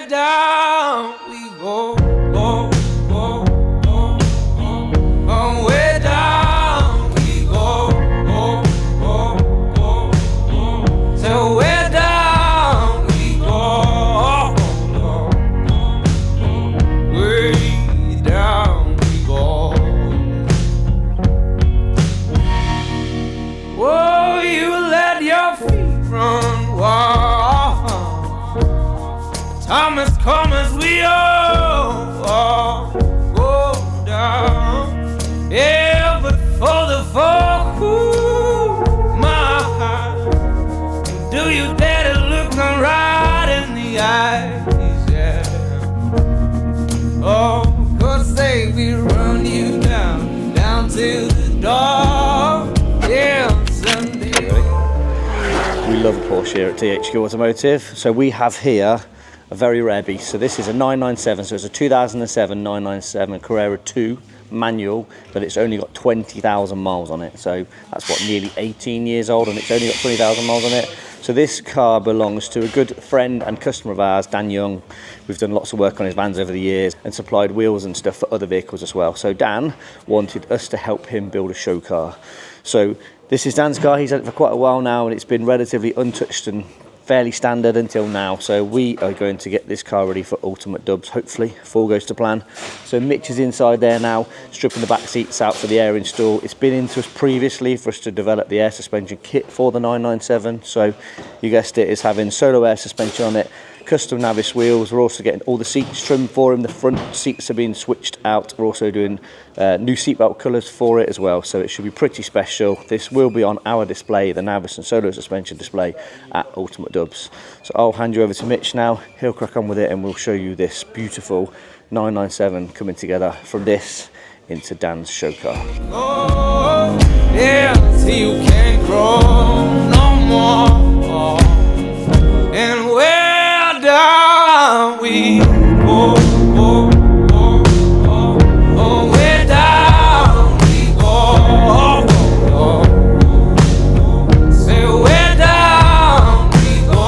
way down we go, go, go, go, go. Way down we go, go, go, go, go. So way down we go, way down we go. Whoa, you let your feet run wild. Time has come as we all go down. Yeah, but for the folk who my heart, do you dare to look them right in the eyes? Yeah. Oh, 'cause they will run you down, down to the door. Yeah, Sunday. We love a Porsche here at THQ Automotive. So we have here a very rare beast. So this is a 997, so it's a 2007 997 Carrera 2 manual, but it's only got 20,000 miles on it. So that's what, nearly 18 years old, and it's only got 20,000 miles on it. So this car belongs to a good friend and customer of ours, Dan Young. We've done lots of work on his vans over the years and supplied wheels and stuff for other vehicles as well. So Dan wanted us to help him build a show car. So this is Dan's car. He's had it for quite a while now, and it's been relatively untouched and fairly standard until now. So we are going to get this car ready for ultimate dubs, hopefully, if all goes to plan. So Mitch is inside there now, stripping the back seats out for the air install. It's been into us previously for us to develop the air suspension kit for the 997. So you guessed it, is having Solow air suspension on it, custom Navis wheels. We're also getting all the seats trimmed for him. The front seats are being switched out. We're also doing new seatbelt colours for it as well, so it should be pretty special. This will be on our display, the Navis and Solow Suspension display at Ultimate Dubs. So I'll hand you over to Mitch now. He'll crack on with it and we'll show you this beautiful 997 coming together from this into Dan's show car. Oh, yeah, till you can't grow no more. And where down we go, go, go, go. Oh, where down we go, go, go. Say where down we go.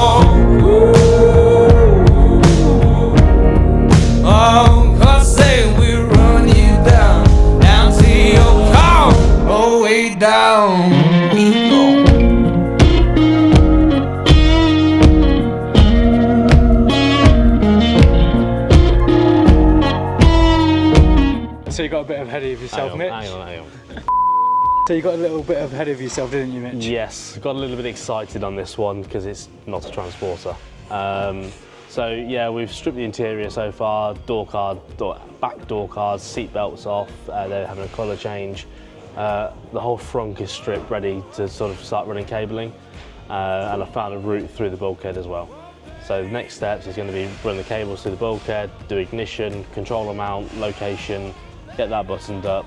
Oh, 'cause say we run you down, down to your car. Oh, way down we go. So you got a bit ahead of yourself, Mitch? Hang on. So you got a little bit ahead of yourself, didn't you, Mitch? Yes, got a little bit excited on this one because it's not a transporter. So yeah, we've stripped the interior so far, back door cards, seat belts off, they're having a colour change. The whole frunk is stripped, ready to sort of start running cabling. And I found a route through the bulkhead as well. So the next steps is going to be run the cables through the bulkhead, do ignition, controller mount, location, get that buttoned up,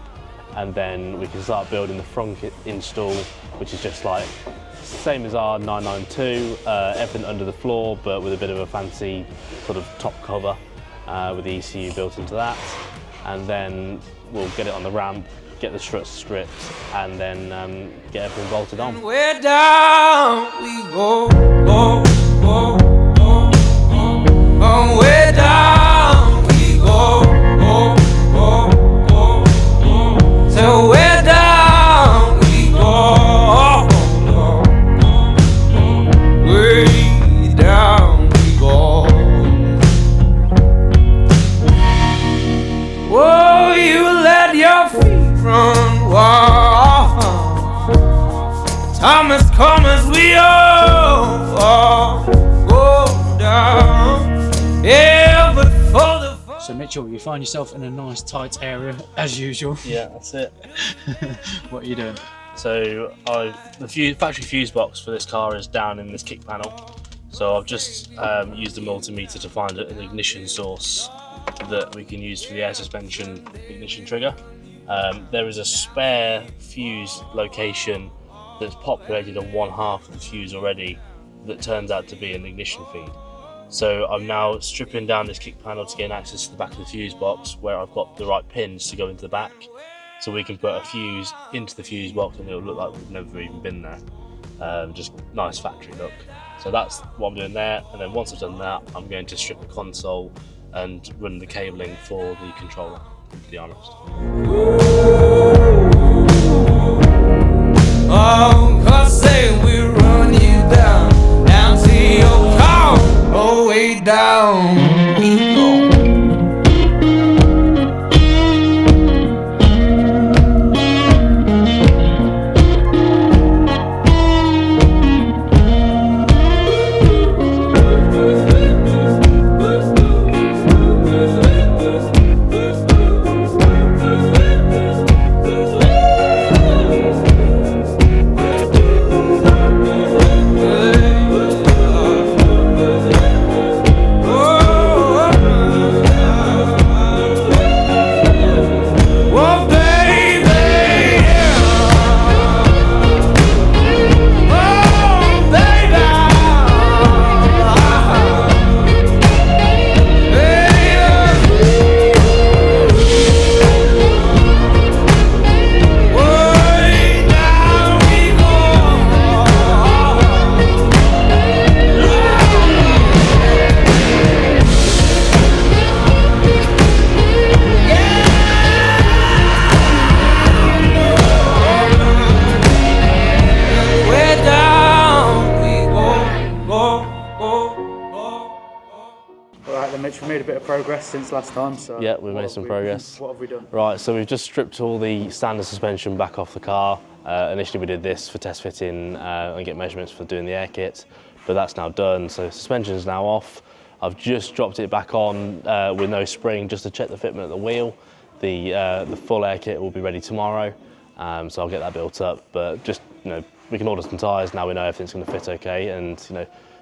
and then we can start building the frunk install, which is just like same as our 992, everything under the floor, but with a bit of a fancy sort of top cover with the ECU built into that. And then we'll get it on the ramp, get the struts stripped, and then get everything bolted on. Where down we go, go, go, go, go. Oh, where down we go, go, go, go, go. So where down we go, go, go, go. Way down we go. Whoa, you let your feet run wild. Time has come as we all go down. Yeah, but for the So Mitchell, you find yourself in a nice tight area as usual. Yeah, that's it. What are you doing? So the factory fuse box for this car is down in this kick panel. So I've just used a multimeter to find an ignition source that we can use for the air suspension ignition trigger. There is a spare fuse location that's populated on one half of the fuse already that turns out to be an ignition feed. So I'm now stripping down this kick panel to gain access to the back of the fuse box where I've got the right pins to go into the back, so we can put a fuse into the fuse box and it'll look like we've never even been there. Just nice factory look. So that's what I'm doing there, and then once I've done that, I'm going to strip the console and run the cabling for the controller, to be honest. Oh, 'cause say we run you down to your car, all the way down we go. Alright then Mitch, we made a bit of progress since last time. So Yeah, we've made some progress. What have we done? Right, so we've just stripped all the standard suspension back off the car. Initially we did this for test fitting and get measurements for doing the air kit, but that's now done, so suspension is now off. I've just dropped it back on with no spring just to check the fitment of the wheel. The full air kit will be ready tomorrow, so I'll get that built up, but just, we can order some tyres now. We know everything's going to fit okay, and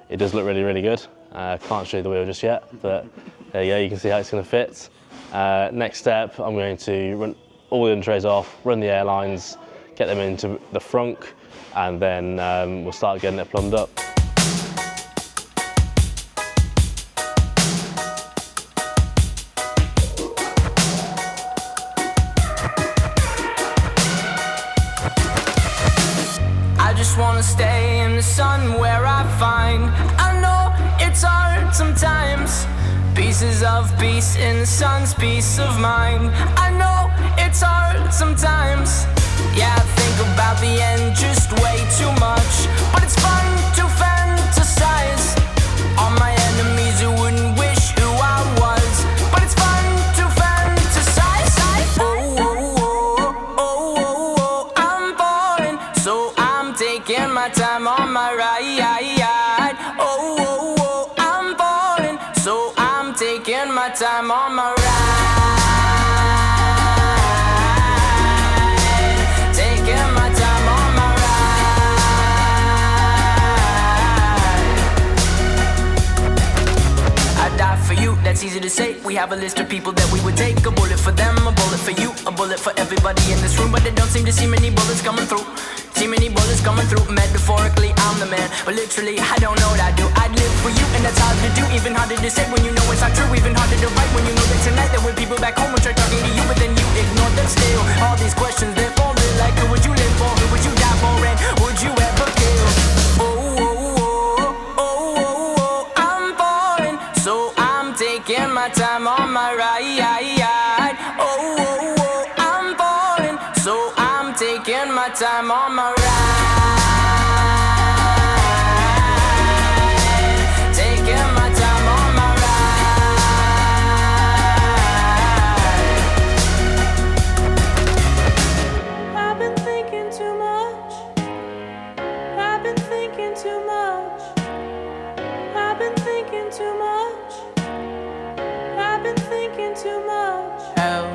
it does look really, really good. Can't show you the wheel just yet, but there you go, you can see how it's going to fit. Next step, I'm going to run all the trays off, run the airlines, get them into the frunk, and then we'll start getting it plumbed up. I just wanna stay in the sun where I find, I know it's hard sometimes, pieces of peace in the sun's peace of mind. I know it's hard sometimes, yeah, I think about the end just way too much, but it's fun to fantasize on my enemies who wouldn't wish who I was, but it's fun to fantasize. Oh, oh, oh, oh, oh, oh, I'm falling, so I'm taking my time on my ride. Oh, oh, oh, I'm falling, so I'm taking my time on my ride. Taking my time on my ride. I die for you, that's easy to say. We have a list of people that we would take. A bullet for them, a bullet for you, a bullet for everybody in this room, but they don't seem to see many bullets coming through. See many bullets coming through. Metaphorically, I'm the man, but literally, I don't know what I do. I'd live for you, and that's hard to do. Even harder to say when you know it's not true. Even harder to write when you know that tonight there were people back home who tried talking to you, but then you ignored them still. All these questions, they're falling like, who would you live for? Who would you die for? And would you ever kill? Oh, oh, oh, oh, oh, oh, I'm falling, so I'm taking my time on my ride. Oh, oh, oh, I'm falling, so I'm taking my time on my ride. Taking my time on my ride. I've been thinking too much. I've been thinking too much. I've been thinking too much. I've been thinking too much. Help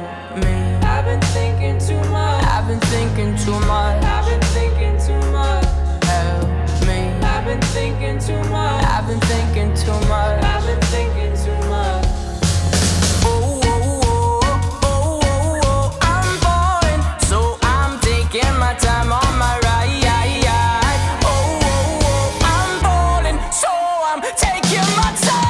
me. I've been thinking too much. I've been thinking too much. I've been thinking too much. Help me. I've been thinking too much. I've been thinking too much. I've been thinking too much. Oh, oh, oh, oh, oh, oh, I'm falling, so I'm taking my time on my ride. Oh, oh, oh, I'm falling, so I'm taking my time.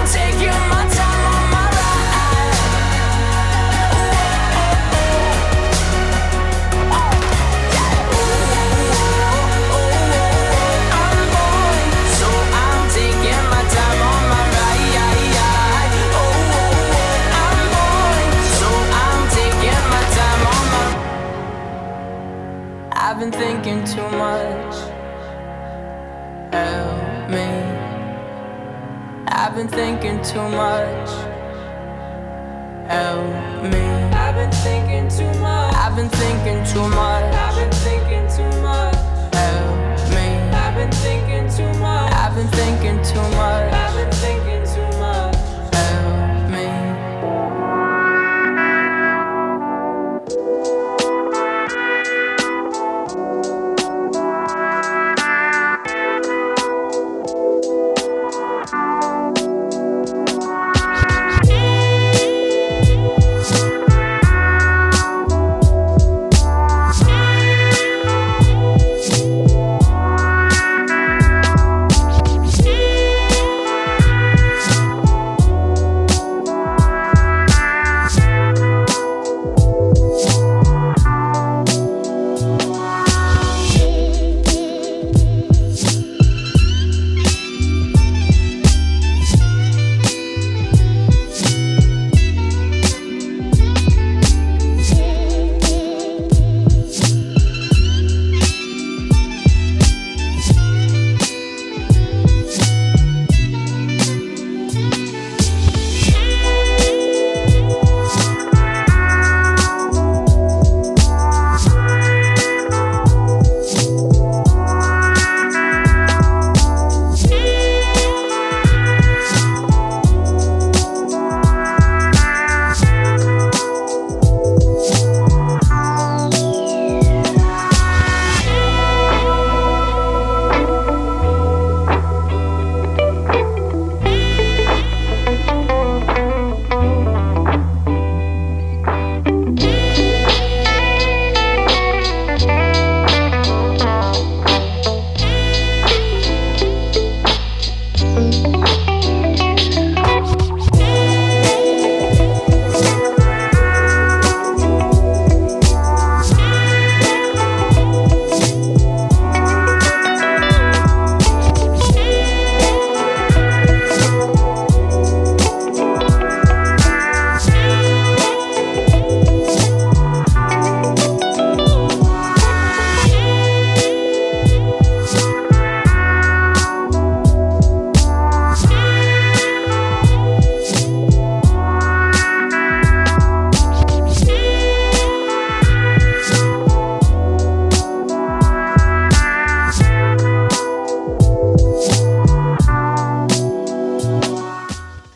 Taking my time on my ride. been thinking too much. Help me. I've been thinking too much. I've been thinking too much. I've been thinking too much. Help me. I've been thinking too much. I've been thinking too much. I've been thinking too much. Help me.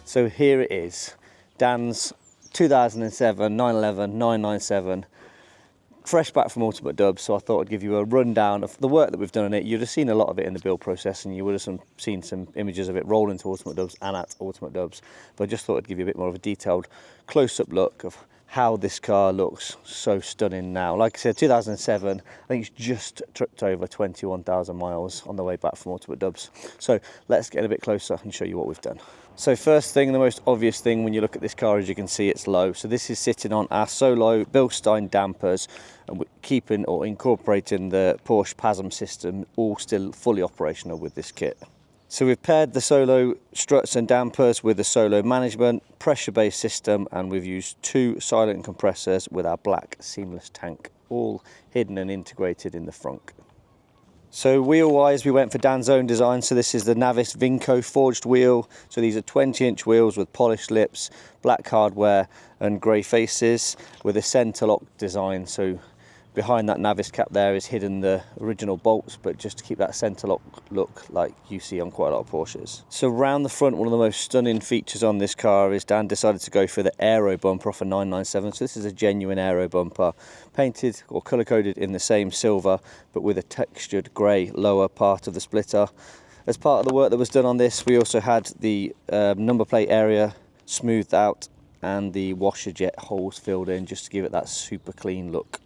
So here it is, Dan's 2007 911 997, fresh back from Ultimate Dubs, so I thought I'd give you a rundown of the work that we've done on it. You'd have seen a lot of it in the build process, and you would have seen some images of it rolling to Ultimate Dubs and at Ultimate Dubs, but I just thought I'd give you a bit more of a detailed close-up look of how this car looks so stunning now. Like I said, 2007, I think it's just tripped over 21,000 miles on the way back from Ultimate Dubs. So let's get a bit closer and show you what we've done. So first thing, the most obvious thing when you look at this car, as you can see, it's low. So this is sitting on our Solow Bilstein dampers, and we're keeping or incorporating the Porsche PASM system, all still fully operational with this kit. So we've paired the Solow struts and dampers with the Solow management pressure-based system, and we've used 2 silent compressors with our black seamless tank, all hidden and integrated in the front. So wheel-wise, we went for Dan's own design. So this is the Navis Vinco forged wheel. So these are 20-inch wheels with polished lips, black hardware and grey faces with a centre lock design. So behind that Navis cap there is hidden the original bolts, but just to keep that centre lock look like you see on quite a lot of Porsches. So round the front, one of the most stunning features on this car is Dan decided to go for the aero bumper off a 997. So this is a genuine aero bumper, painted or colour coded in the same silver, but with a textured grey lower part of the splitter. As part of the work that was done on this, we also had the number plate area smoothed out and the washer jet holes filled in just to give it that super clean look.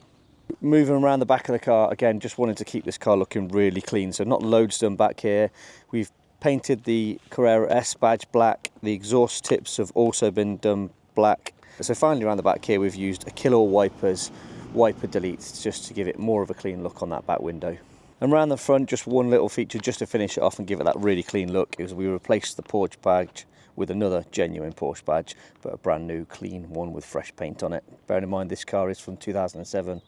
Moving around the back of the car, again, just wanted to keep this car looking really clean, so not loads done back here. We've painted the Carrera S badge black, the exhaust tips have also been done black. So finally around the back here we've used a Killer Wipers wiper delete just to give it more of a clean look on that back window. And around the front, just one little feature just to finish it off and give it that really clean look is we replaced the Porsche badge with another genuine Porsche badge, but a brand new clean one with fresh paint on it. Bearing in mind this car is from 2007,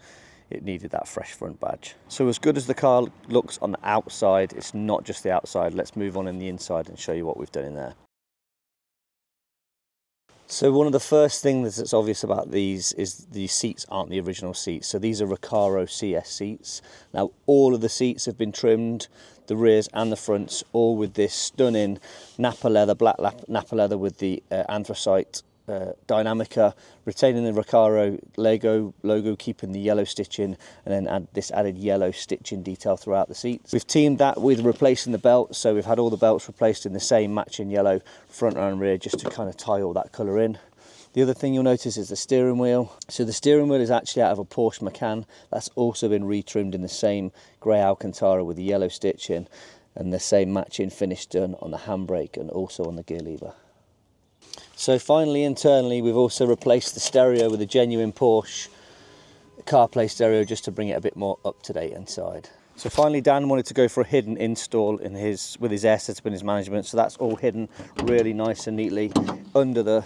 it needed that fresh front badge. So as good as the car looks on the outside, it's not just the outside. Let's move on in the inside and show you what we've done in there. So one of the first things that's obvious about these is the seats aren't the original seats. So these are Recaro CS seats. Now all of the seats have been trimmed, the rears and the fronts, all with this stunning Napa leather, black Napa leather with the anthracite Dynamica, retaining the Recaro logo, keeping the yellow stitching, and then add this added yellow stitching detail throughout the seats. We've teamed that with replacing the belts, so we've had all the belts replaced in the same matching yellow front and rear, just to kind of tie all that colour in. The other thing you'll notice is the steering wheel. So the steering wheel is actually out of a Porsche Macan. That's also been retrimmed in the same grey Alcantara with the yellow stitching, and the same matching finish done on the handbrake and also on the gear lever. So finally, internally, we've also replaced the stereo with a genuine Porsche CarPlay stereo, just to bring it a bit more up to date inside. So finally, Dan wanted to go for a hidden install in with his air setup and his management. So that's all hidden really nice and neatly under the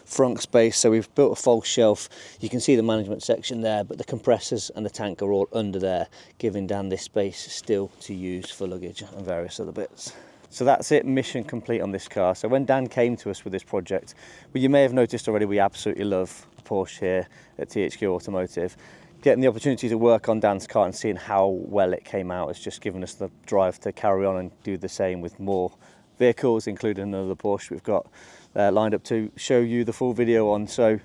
front space. So we've built a false shelf. You can see the management section there, but the compressors and the tank are all under there, giving Dan this space still to use for luggage and various other bits. So that's it, mission complete on this car. So when Dan came to us with this project, well, you may have noticed already, we absolutely love Porsche here at THQ Automotive. Getting the opportunity to work on Dan's car and seeing how well it came out has just given us the drive to carry on and do the same with more vehicles, including another Porsche we've got lined up to show you the full video on. So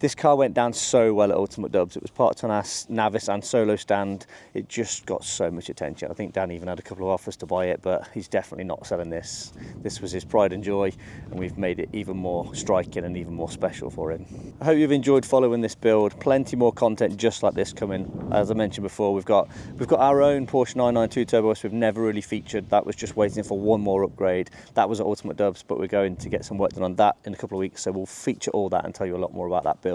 this car went down so well at Ultimate Dubs. It was parked on our Navis and Solow stand. It just got so much attention. I think Dan even had a couple of offers to buy it, but he's definitely not selling this. This was his pride and joy, and we've made it even more striking and even more special for him. I hope you've enjoyed following this build. Plenty more content just like this coming. As I mentioned before, we've got our own Porsche 992 Turbo, which we've never really featured. That was just waiting for one more upgrade. That was at Ultimate Dubs, but we're going to get some work done on that in a couple of weeks, so we'll feature all that and tell you a lot more about that build.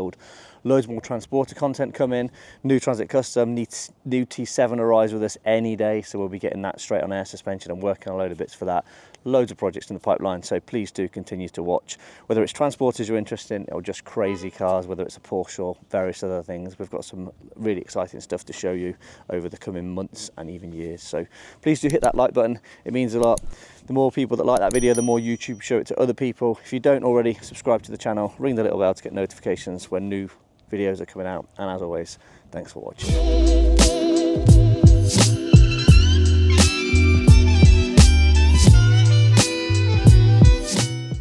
Loads more Transporter content coming, new Transit Custom, new T7 arrives with us any day, so we'll be getting that straight on air suspension and working on a load of bits for that. Loads of projects in the pipeline, so please do continue to watch. Whether it's Transporters you're interested in or just crazy cars, whether it's a Porsche or various other things, we've got some really exciting stuff to show you over the coming months and even years. So please do hit that like button, it means a lot. The more people that like that video, the more YouTube show it to other people. If you don't already, subscribe to the channel, ring the little bell to get notifications when new videos are coming out. And as always, thanks for watching.